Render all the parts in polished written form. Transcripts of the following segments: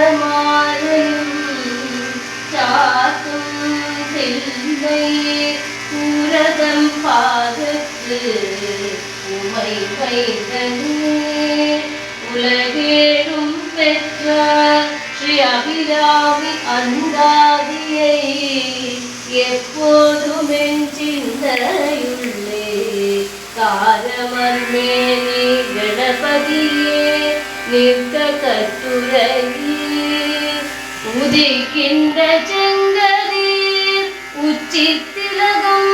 செண்பகமாலையும் சாத்தும் தில்லை பூரதம் பாதத்து உமை வைத்தனே உலகேழும் பெற்ற ஸ்ரீ அபிராமி அந்தாதியை எப்போதும் என் சிந்தையுள்ளே காரமர்மேனி கணபதியே நிற்க கட்டுரையே உதிக்கின்ற செங்கதிர் உச்சித்திலகம்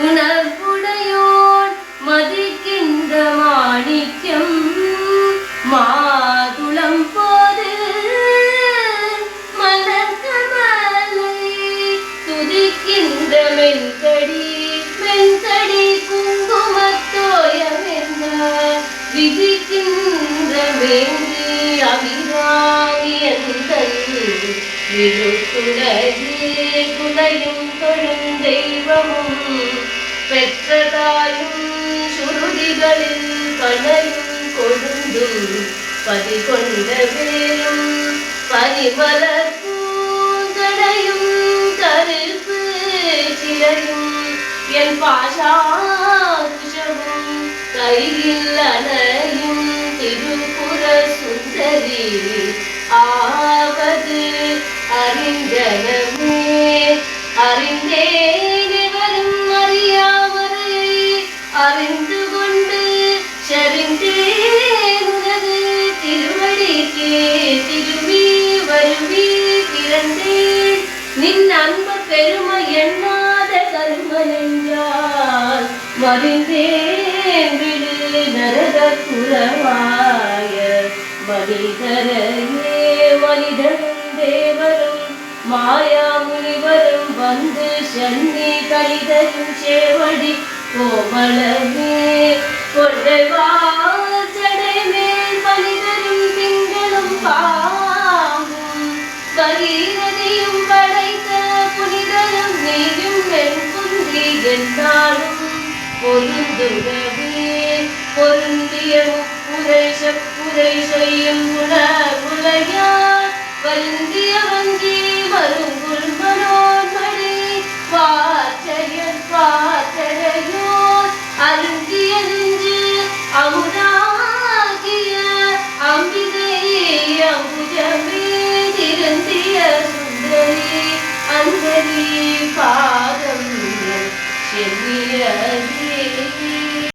உணர்வுடையோன் மதிக்கின்ற மாணிக்கம் மாதுளம் போது மலர்கமலை துதிக்கின்ற மென்கடி குங்குமத்தோயமென்ன விதிக்கின்ற மேனி அபிராமி எந்தன் விழுத்துலகே குலையும் தொழும் தெய்வமும் பெற்றதாயும் சுருதிகளில் பனையும் கொழுந்தும் பதிகொண்ட வேலும் பனிமலர் பூங்கடையும் கருப்பு சிலையும் என் பாஷாகுஷமும் கையில் அணையும் திருப்புர சுந்தரி ஆவது அறிந்தனமே அறிந்தேன் வரும் அறியாமரை அறிந்து கொண்டு சரிந்தேன் உனது திருவடிக்கே திரும்பி வருவி பிறந்தேன் நின் அன்பு பெருமை எண்ணாத கருமன் என்றால் மறிந்தேன் விடு நரக புறவாய மனிதரையே மனிதனும் தேவரும் மாயா முனிவரும் வந்து சன்னி கலிதரும் சேவடி கோமளமே கொள்ளைவார் சடை மேல் பனிதரும் திங்களும் பாம்பும் பகீரதியும் படைத்த புனிதரும் நீயும் என் குந்தி என்னாலும் பொருந்துகவே பொருந்திய முப்புரை செய்யும் உலகையார் வருந்திய வங்கி வரும்